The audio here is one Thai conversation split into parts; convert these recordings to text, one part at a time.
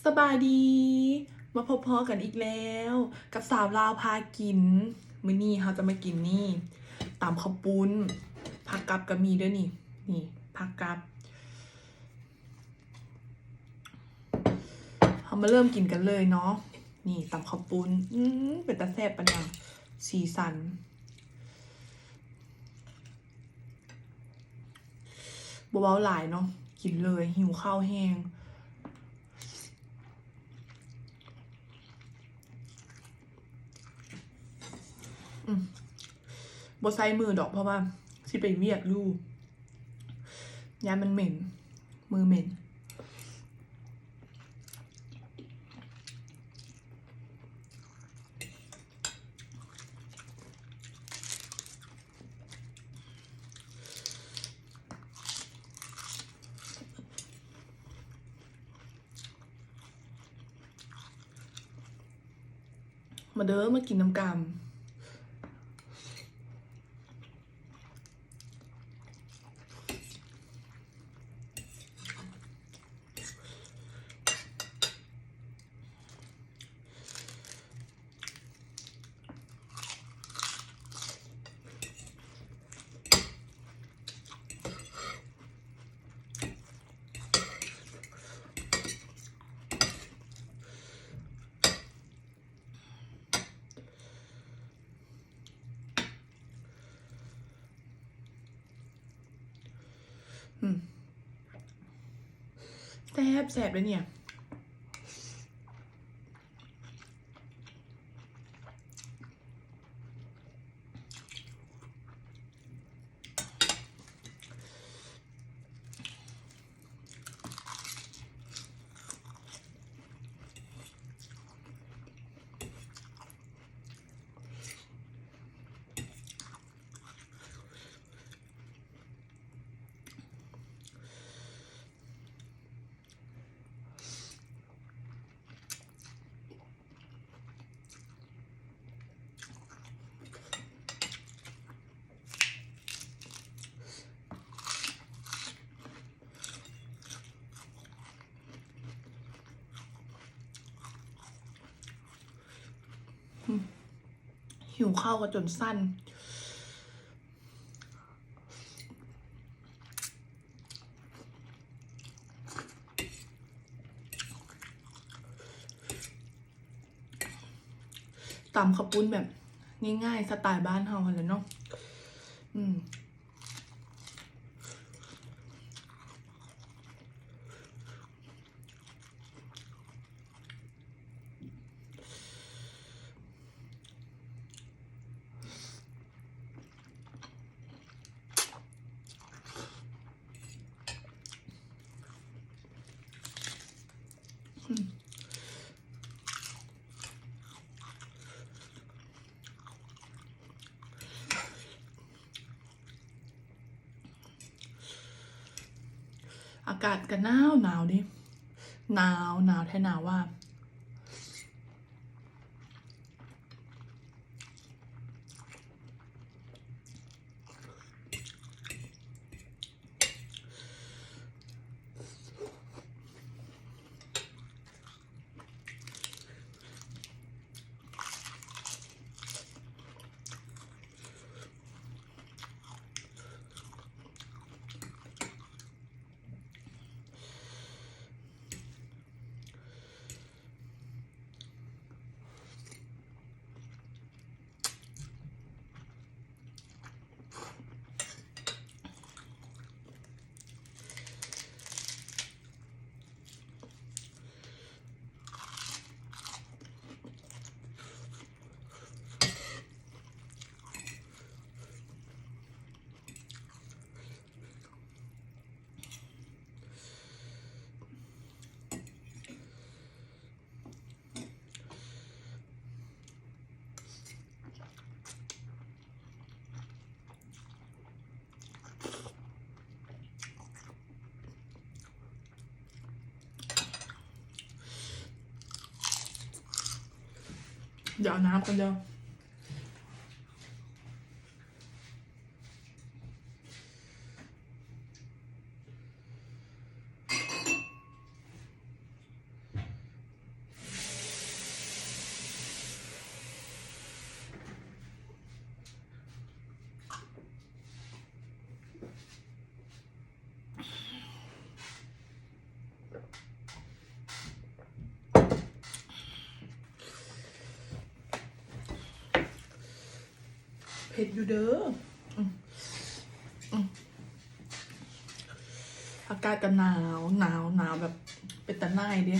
สบายดี มาพบพอกันอีกแล้ว กับสาวลาวพากิน มื้อนี้เราจะมากินนี่ตำข้าวปุ้นผักกับก็มีด้วยนี่ นี่ผักกับเรามาเริ่มกินกันเลยเนาะ นี่ตำข้าวปุ้นเป็นตาแซ่บปะเนี่ยสีสันบ่เว้าหลายเนาะ กินเลยหิวข้าวแห้งบ่ใส่มือดอกเพราะว่าสิไปเวียกอยู่ยามันเหม็น มือเหม็น มาเด้อมากินน้ำกามแซ่บเลยเนี่ยหิวข้าวก็จนสั้นตำข้าวปุ้นแบบง่ายๆสไตล์บ้านเฮาเลยเนาะอากาศก็หนาวดิหนาวแท้หนาวว่าเดี๋ยวเอาน้ำกันเดี๋ยว ผ็ดอยู่เด้ออากาศก็หนาวแบบเป็นตะไนเด้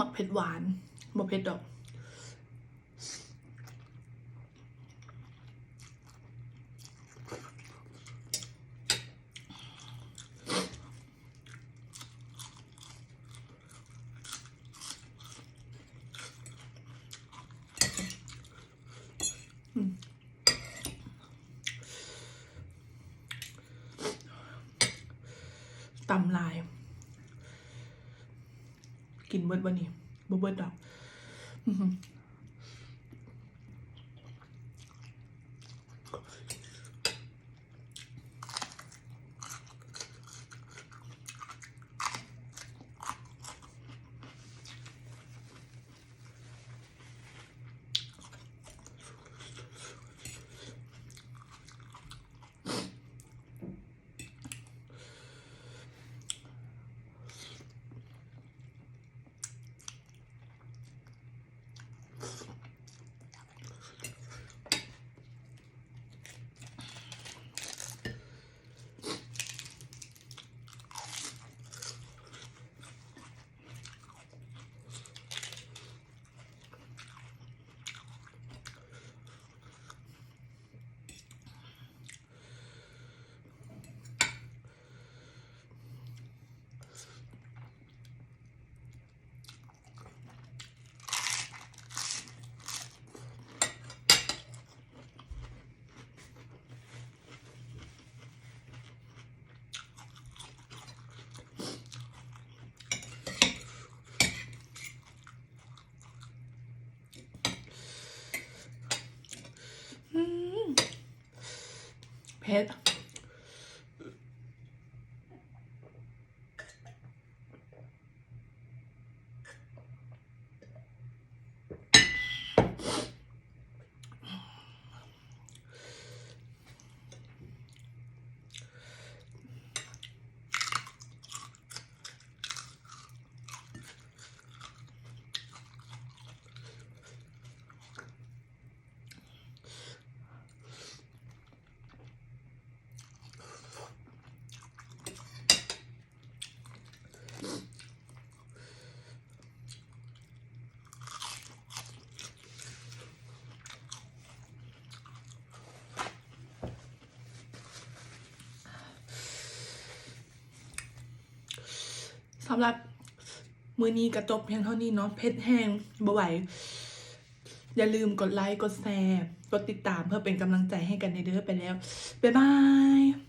มักเผ็ดหวานบ่เผ็ดดอกตำลายกินเบิดวันนี้บ่เบิดดอกเผ็ดสำหรับมื้อนี้ก็จบเพียงเท่านี้เนาะเผ็ดแห้งบ่ไหวอย่าลืมกดไลค์กดแชร์กดติดตามเพื่อเป็นกำลังใจให้กันในเด้อไปแล้วบ๊ายบาย